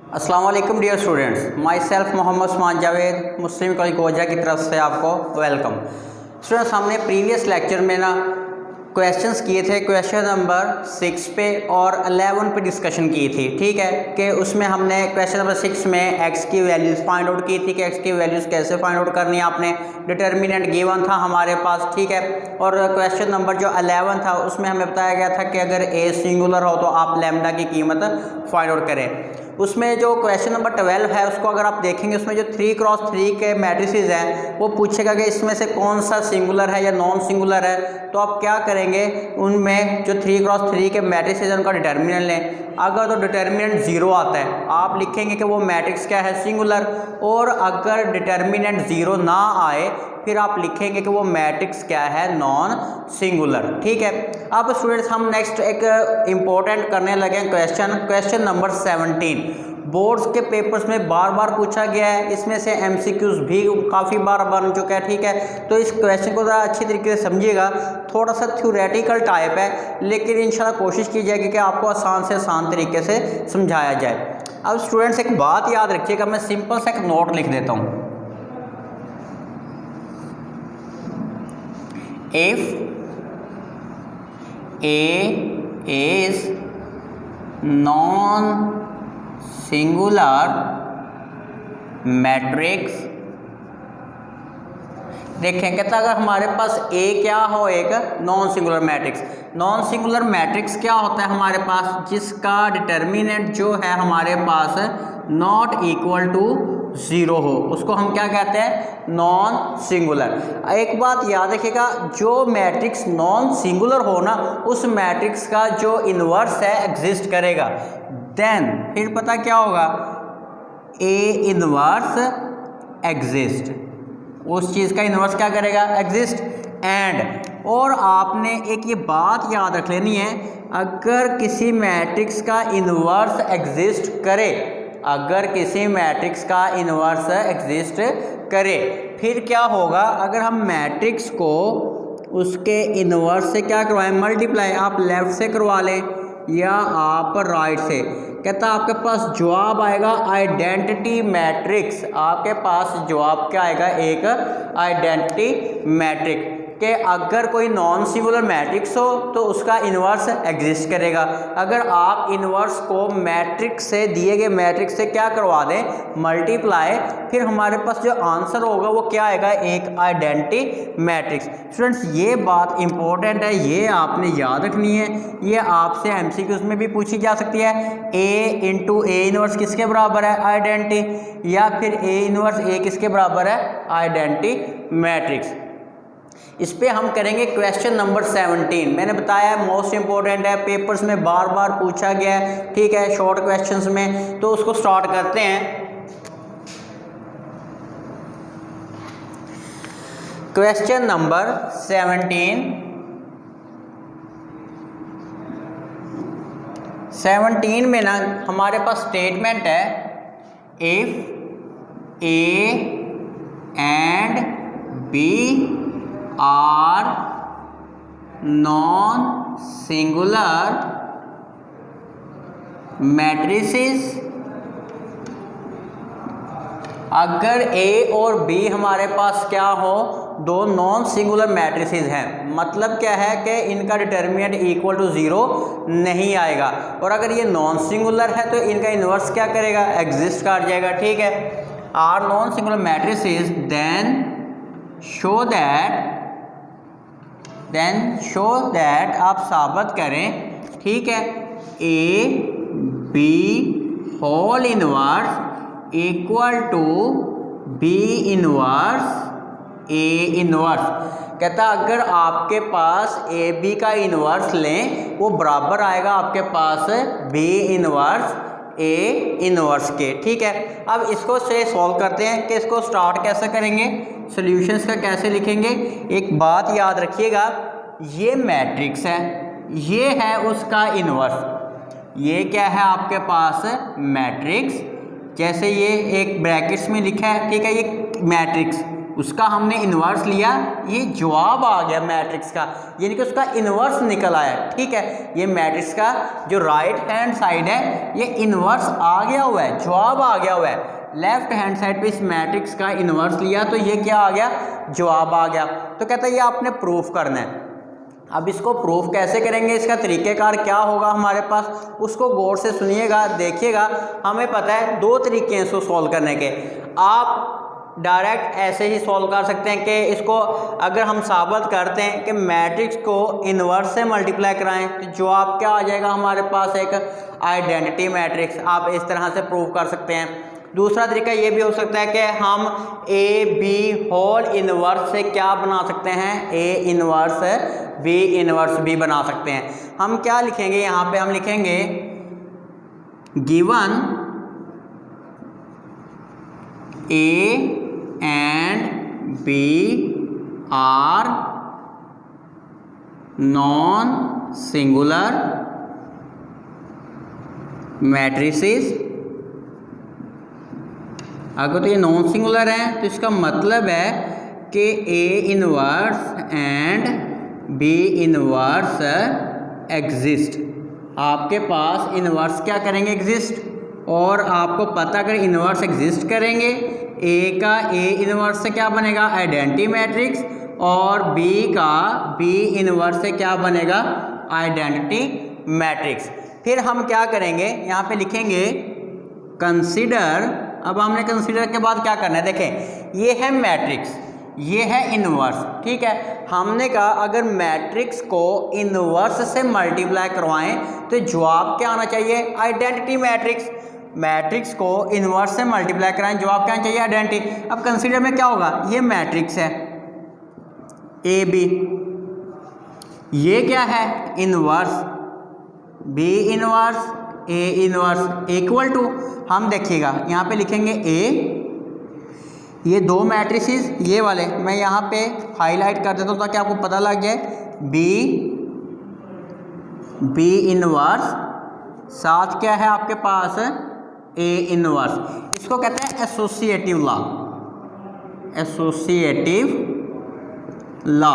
अस्सलाम वालेकुम dear students, myself Mohammad Usman Javed Muslim college Goja की तरफ से आपको वेलकम। स्टूडेंट्स, हमने प्रीवियस लेक्चर में ना क्वेश्चंस किए थे, क्वेश्चन नंबर 6 पे और 11 पे डिस्कशन की थी। ठीक है कि उसमें हमने क्वेश्चन नंबर 6 में एक्स की वैल्यूज़ फाइंड आउट की थी कि एक्स की वैल्यूज़ कैसे फाइंड आउट करनी है। आपने डिटर्मिनेंट गिवन था हमारे पास, ठीक है। और क्वेश्चन नंबर जो 11 था उसमें हमें बताया गया था कि अगर ए सिंगुलर हो तो आप लैम्डा की कीमत फाइंड आउट करें। उसमें जो क्वेश्चन नंबर 12 है उसको अगर आप देखेंगे, उसमें जो 3x3 के मैट्रिसेस हैं वो पूछेगा कि इसमें से कौन सा सिंगुलर है या नॉन सिंगुलर है। तो आप क्या करेंगे, उनमें जो 3x3 के मैट्रिसेस हैं उनका डिटर्मिनेंट लें। अगर तो डिटर्मिनेंट 0 आता है आप लिखेंगे कि वो मैट्रिक्स क्या है, सिंगुलर। और अगर डिटर्मिनेंट 0 ना आए फिर आप लिखेंगे कि वो मैट्रिक्स क्या है, नॉन सिंगुलर। ठीक है। अब स्टूडेंट्स हम नेक्स्ट एक इम्पोर्टेंट करने लगे क्वेश्चन नंबर 17। बोर्ड्स के पेपर्स में बार बार पूछा गया है, इसमें से एमसीक्यूज भी काफ़ी बार बन चुका है। ठीक है, तो इस क्वेश्चन को ज़रा अच्छी तरीके से समझिएगा। थोड़ा सा थ्योरेटिकल टाइप है लेकिन इंशाल्लाह कोशिश की जाएगी कि आपको आसान से आसान तरीके से समझाया जाए। अब स्टूडेंट्स एक बात याद रखिएगा, मैं सिंपल सा एक नोट लिख देता हूँ। If A is non-singular matrix, देखें कहता अगर हमारे पास A क्या हो, एक non singular matrix. Non singular matrix क्या होता है हमारे पास, जिसका डिटर्मिनेंट जो है हमारे पास नॉट इक्वल टू 0 हो, उसको हम क्या कहते हैं, नॉन सिंगुलर। एक बात याद रखिएगा, जो मैट्रिक्स नॉन सिंगुलर हो ना उस मैट्रिक्स का जो इन्वर्स है एग्जिस्ट करेगा। देन फिर पता क्या होगा, ए इन्वर्स एग्जिस्ट, उस चीज़ का इन्वर्स क्या करेगा, एग्जिस्ट। एंड और आपने एक ये बात याद रख लेनी है, अगर किसी मैट्रिक्स का इन्वर्स एग्जिस्ट करे, अगर किसी मैट्रिक्स का इन्वर्स एग्जिस्ट करे फिर क्या होगा, अगर हम मैट्रिक्स को उसके इन्वर्स से क्या करवाएं, मल्टीप्लाई, आप लेफ्ट से करवा लें या आप राइट से। कहता आपके पास जवाब आएगा आइडेंटिटी मैट्रिक्स, आपके पास जवाब क्या आएगा, एक आइडेंटिटी मैट्रिक्स कि अगर कोई नॉन सिंगुलर मैट्रिक्स हो तो उसका इन्वर्स एग्जिस्ट करेगा। अगर आप इन्वर्स को मैट्रिक्स से, दिए गए मैट्रिक्स से क्या करवा दें, मल्टीप्लाई, फिर हमारे पास जो आंसर होगा वो क्या आएगा, एक आइडेंटिटी मैट्रिक्स। स्टूडेंट्स ये बात इंपॉर्टेंट है, ये आपने याद रखनी है, ये आपसे एमसीक्यूज में भी पूछी जा सकती है। ए इंटू ए इन्वर्स किसके बराबर है, आइडेंटिटी, या फिर ए इन्वर्स ए किसके बराबर है, आइडेंटिटी मैट्रिक्स। इस पे हम करेंगे क्वेश्चन नंबर 17। मैंने बताया मोस्ट इंपॉर्टेंट है, पेपर्स में बार बार पूछा गया है, ठीक है, शॉर्ट क्वेश्चंस में। तो उसको स्टार्ट करते हैं। क्वेश्चन नंबर 17 में ना हमारे पास स्टेटमेंट है, if A and B are non singular matrices, अगर ए और बी हमारे पास क्या हो, दो नॉन सिंगुलर मैट्रिसेस हैं, मतलब क्या है कि इनका डिटर्मिनेंट इक्वल टू 0 नहीं आएगा। और अगर ये नॉन सिंगुलर है तो इनका इन्वर्स क्या करेगा, एग्जिस्ट कर जाएगा। ठीक है, are non singular matrices then show that आप साबित करें, ठीक है, A B whole inverse equal to B inverse A inverse. कहता अगर आपके पास ए बी का इनवर्स लें वो बराबर आएगा आपके पास बी इनवर्स ए इनवर्स के। ठीक है, अब इसको से सॉल्व करते हैं कि इसको स्टार्ट कैसे करेंगे, सॉल्यूशंस का कैसे लिखेंगे। एक बात याद रखिएगा, ये मैट्रिक्स है, ये है उसका इन्वर्स, ये क्या है आपके पास मैट्रिक्स, जैसे ये एक ब्रैकेट्स में लिखा है, ठीक है, ये मैट्रिक्स, उसका हमने इन्वर्स लिया, ये जवाब आ गया मैट्रिक्स का, यानी कि उसका इन्वर्स निकल आया। ठीक है, ये मैट्रिक्स का जो राइट हैंड साइड है ये इन्वर्स आ गया हुआ है, जवाब आ गया हुआ है। लेफ्ट हैंड साइड पे इस मैट्रिक्स का इन्वर्स लिया तो ये क्या आ गया, जवाब आ गया। तो कहता है ये आपने प्रूफ करना है। अब इसको प्रूफ कैसे करेंगे, इसका तरीक़ेकार क्या होगा हमारे पास, उसको गौर से सुनिएगा, देखिएगा। हमें पता है दो तरीके हैं इसको सॉल्व करने के। आप डायरेक्ट ऐसे ही सॉल्व कर सकते हैं कि इसको अगर हम साबित करते हैं कि मैट्रिक्स को इन्वर्स से मल्टीप्लाई कराएं तो जवाब क्या आ जाएगा हमारे पास, एक आइडेंटिटी मैट्रिक्स। आप इस तरह से प्रूव कर सकते हैं। दूसरा तरीका ये भी हो सकता है कि हम ए बी होल इन्वर्स से क्या बना सकते हैं, ए इन्वर्स बी इन्वर्स भी बना सकते हैं। हम क्या लिखेंगे यहाँ पे, हम लिखेंगे given A and B are non singular matrices. अगर तो ये नॉन सिंगुलर है तो इसका मतलब है कि A inverse and B inverse exist. आपके पास इनवर्स क्या करेंगे, एग्जिस्ट। और आपको पता अगर इनवर्स एग्जिस्ट करेंगे, ए का ए इनवर्स से क्या बनेगा, आइडेंटिटी मैट्रिक्स, और बी का बी इनवर्स से क्या बनेगा, आइडेंटिटी मैट्रिक्स। फिर हम क्या करेंगे, यहाँ पे लिखेंगे कंसीडर। अब हमने कंसीडर के बाद क्या करना है, देखें ये है मैट्रिक्स, ये है इनवर्स। ठीक है, हमने कहा अगर मैट्रिक्स को इनवर्स से मल्टीप्लाई करवाएं तो जवाब क्या आना चाहिए, आइडेंटिटी मैट्रिक्स। मैट्रिक्स को इनवर्स से मल्टीप्लाई कराएं, जवाब क्या आना चाहिए, आइडेंटिटी। अब कंसीडर में क्या होगा, ये मैट्रिक्स है ए बी, ये क्या है inverse, B inverse A inverse equal to, हम देखिएगा यहाँ पे लिखेंगे ए, ये दो मैट्रिसेस ये वाले मैं यहाँ पे हाईलाइट कर देता हूँ ताकि आपको पता लग जाए, बी इनवर्स, साथ क्या है आपके पास ए इनवर्स। इसको कहते हैं एसोसिएटिव लॉ, एसोसिएटिव लॉ,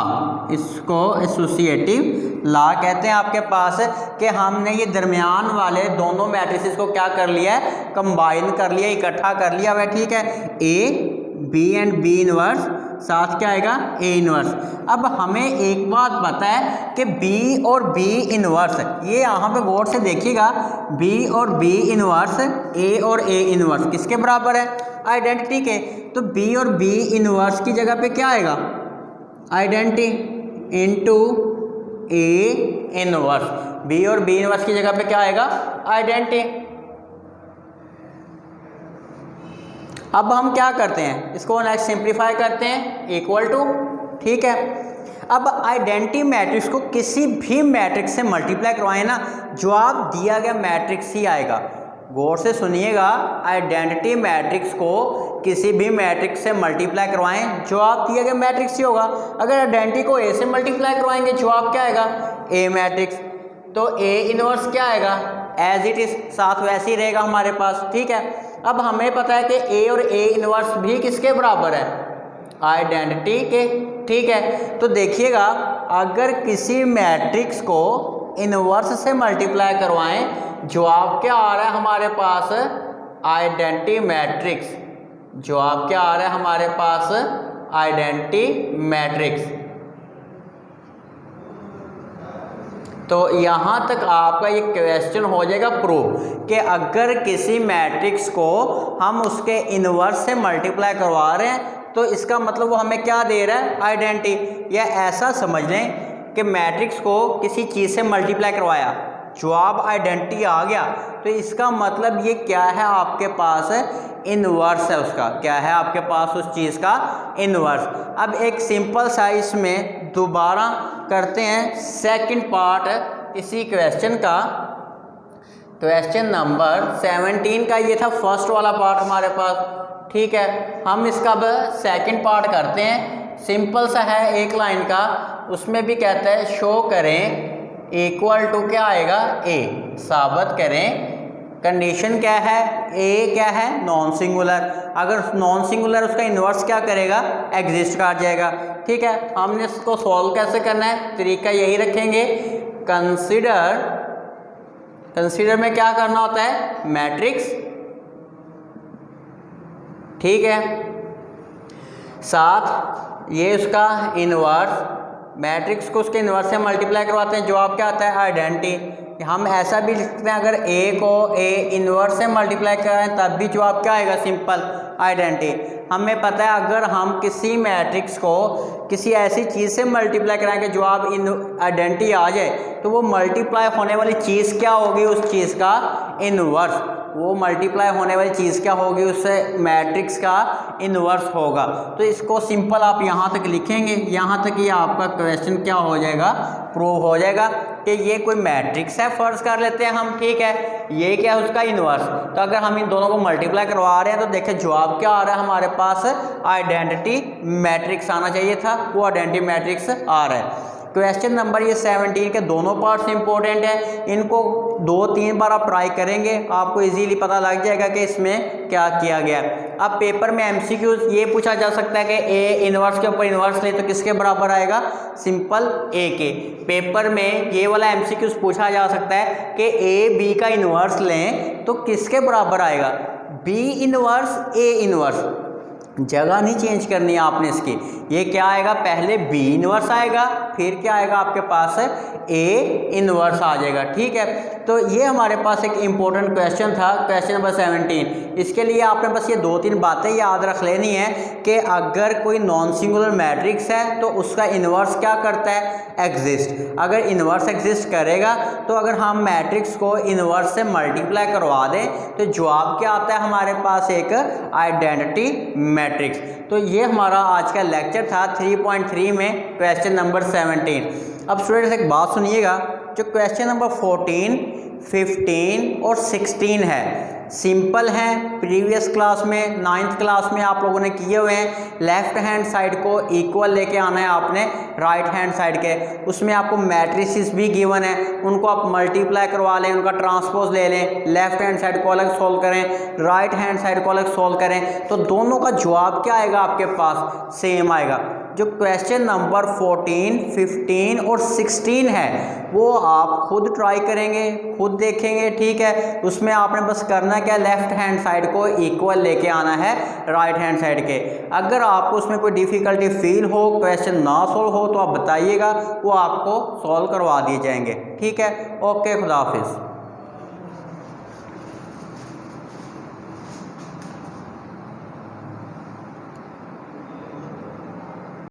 इसको एसोसिएटिव लॉ कहते हैं आपके पास। कि हमने ये दरमियान वाले दोनों मैट्रिसेस को क्या कर लिया है, कंबाइन कर लिया, इकट्ठा कर लिया वह। ठीक है, A B and B inverse, साथ क्या आएगा, ए इनवर्स। अब हमें एक बात पता है कि बी और बी इनवर्स, ये यहाँ पे गौर से देखिएगा, बी और बी इनवर्स, ए और ए इनवर्स किसके बराबर है, आइडेंटिटी के। तो बी और बी इनवर्स की जगह पे क्या आएगा, identity into A inverse. B और बी इनवर्स की जगह पे क्या आएगा, आइडेंटिटी। अब हम क्या करते हैं, इसको नेक्स्ट सिंप्लीफाई करते हैं, इक्वल टू। ठीक है, अब आइडेंटिटी मैट्रिक्स को किसी भी मैट्रिक्स से मल्टीप्लाई करवाएं ना, जवाब दिया गया मैट्रिक्स ही आएगा। गौर से सुनिएगा, आइडेंटिटी मैट्रिक्स को किसी भी मैट्रिक्स से मल्टीप्लाई करवाएं, जवाब दिया गया मैट्रिक्स ही होगा। अगर आइडेंटिटी को ए से मल्टीप्लाई करवाएंगे, जवाब क्या आएगा, ए मैट्रिक्स। तो ए इनवर्स क्या आएगा, एज इट इज, साथ वैसे ही रहेगा हमारे पास। ठीक है, अब हमें पता है कि ए और ए इनवर्स भी किसके बराबर है, आइडेंटिटी के। ठीक है, तो देखिएगा अगर किसी मैट्रिक्स को इनवर्स से मल्टीप्लाई करवाएं, जवाब क्या आ रहा है हमारे पास, आइडेंटिटी मैट्रिक्स। जवाब क्या आ रहा है हमारे पास, आइडेंटिटी मैट्रिक्स। तो यहाँ तक आपका ये क्वेश्चन हो जाएगा प्रूव कि अगर किसी मैट्रिक्स को हम उसके इनवर्स से मल्टीप्लाई करवा रहे हैं तो इसका मतलब वो हमें क्या दे रहा है, आइडेंटिटी। या ऐसा समझ लें कि मैट्रिक्स को किसी चीज़ से मल्टीप्लाई करवाया, जवाब आइडेंटिटी आ गया, तो इसका मतलब ये क्या है, आपके पास इनवर्स है उसका, क्या है आपके पास उस चीज़ का इनवर्स। अब एक सिंपल सा इसमें दोबारा करते हैं सेकंड पार्ट इसी क्वेश्चन का, क्वेश्चन नंबर 17 का ये था फर्स्ट वाला पार्ट हमारे पास। ठीक है, हम इसका अब सेकंड पार्ट करते हैं, सिंपल सा है एक लाइन का, उसमें भी कहता है शो करें इक्वल टू क्या आएगा, ए, साबित करें कंडीशन क्या है, ए क्या है, नॉन सिंगुलर। अगर नॉन सिंगुलर उसका इन्वर्स क्या करेगा, एग्जिस्ट कर जाएगा। ठीक है, हमने इसको सॉल्व कैसे करना है, तरीका यही रखेंगे। कंसीडर में क्या करना होता है, मैट्रिक्स, ठीक है, साथ ये उसका इन्वर्स, मैट्रिक्स को उसके इन्वर्स से मल्टीप्लाई करवाते हैं, जवाब क्या आता है, आइडेंटिटी। हम ऐसा भी लिखते हैं, अगर ए को ए इन्वर्स से मल्टीप्लाई करें तब भी जवाब क्या आएगा, सिंपल आइडेंटिटी। हमें पता है अगर हम किसी मैट्रिक्स को किसी ऐसी चीज़ से मल्टीप्लाई कराएं कि जवाब इन आइडेंटिटी आ जाए, तो वो मल्टीप्लाई होने वाली चीज़ क्या होगी, उस चीज़ का इन्वर्स। वो मल्टीप्लाई होने वाली चीज़ क्या होगी, उससे मैट्रिक्स का इन्वर्स होगा। तो इसको सिंपल आप यहाँ तक लिखेंगे, यहाँ तक ये आपका क्वेश्चन क्या हो जाएगा, प्रूव हो जाएगा कि ये कोई मैट्रिक्स है, फर्ज कर लेते हैं हम, ठीक है, ये क्या है उसका इन्वर्स। तो अगर हम इन दोनों को मल्टीप्लाई करवा रहे हैं तो देखिए जवाब क्या आ रहा है हमारे पास, आइडेंटिटी मैट्रिक्स आना चाहिए था, वो आइडेंटिटी मैट्रिक्स आ रहा है। क्वेश्चन नंबर ये 17 के दोनों पार्ट्स इंपॉर्टेंट है, इनको 2-3 बार आप ट्राई करेंगे, आपको इजीली पता लग जाएगा कि इसमें क्या किया गया। अब पेपर में एमसीक्यूज ये पूछा जा सकता है कि ए इन्वर्स के ऊपर इन्वर्स ले तो किसके बराबर आएगा, सिंपल ए के। पेपर में ये वाला एमसीक्यूज पूछा जा सकता है कि ए बी का इन्वर्स लें तो किसके बराबर आएगा, बी इन्वर्स ए इन्वर्स। जगह नहीं चेंज करनी है आपने इसकी, ये क्या आएगा, पहले बी इन्वर्स आएगा, फिर क्या आएगा आपके पास, ए इन्वर्स आ जाएगा। ठीक है, तो ये हमारे पास एक इम्पोर्टेंट क्वेश्चन था, क्वेश्चन नंबर 17। इसके लिए आपने बस ये 2-3 बातें याद रख लेनी है कि अगर कोई नॉन सिंगुलर मैट्रिक्स है तो उसका इन्वर्स क्या करता है, एग्जिस्ट। अगर इन्वर्स एग्जिस्ट करेगा तो अगर हम मैट्रिक्स को इन्वर्स से मल्टीप्लाई करवा दें तो जवाब क्या आता है हमारे पास, एक आइडेंटिटी मैट्रिक्स। तो ये हमारा आज का लेक्चर था 3.3 में क्वेश्चन नंबर 17। अब स्टूडेंट्स एक बात सुनिएगा, जो क्वेश्चन नंबर 14, 15 और 16 है सिंपल हैं, प्रीवियस क्लास में 9th क्लास में आप लोगों ने किए हुए हैं। लेफ्ट हैंड साइड को इक्वल लेके आना है आपने राइट हैंड साइड के, उसमें आपको मैट्रिसेस भी गिवन है, उनको आप मल्टीप्लाई करवा लें, उनका ट्रांसपोज ले लें, लेफ्ट हैंड साइड को अलग सोल्व करें, राइट हैंड साइड को अलग सोल्व करें, तो दोनों का जवाब क्या आएगा आपके पास, सेम आएगा। जो क्वेश्चन नंबर 14, 15 और 16 है वो आप खुद ट्राई करेंगे, खुद देखेंगे, ठीक है। उसमें आपने बस करना क्या, लेफ्ट हैंड साइड को इक्वल लेके आना है राइट हैंड साइड के। अगर आपको उसमें कोई डिफ़िकल्टी फील हो, क्वेश्चन ना सॉल्व हो तो आप बताइएगा, वो आपको सॉल्व करवा दिए जाएंगे। ठीक है, ओके, खुदा हाफिज़।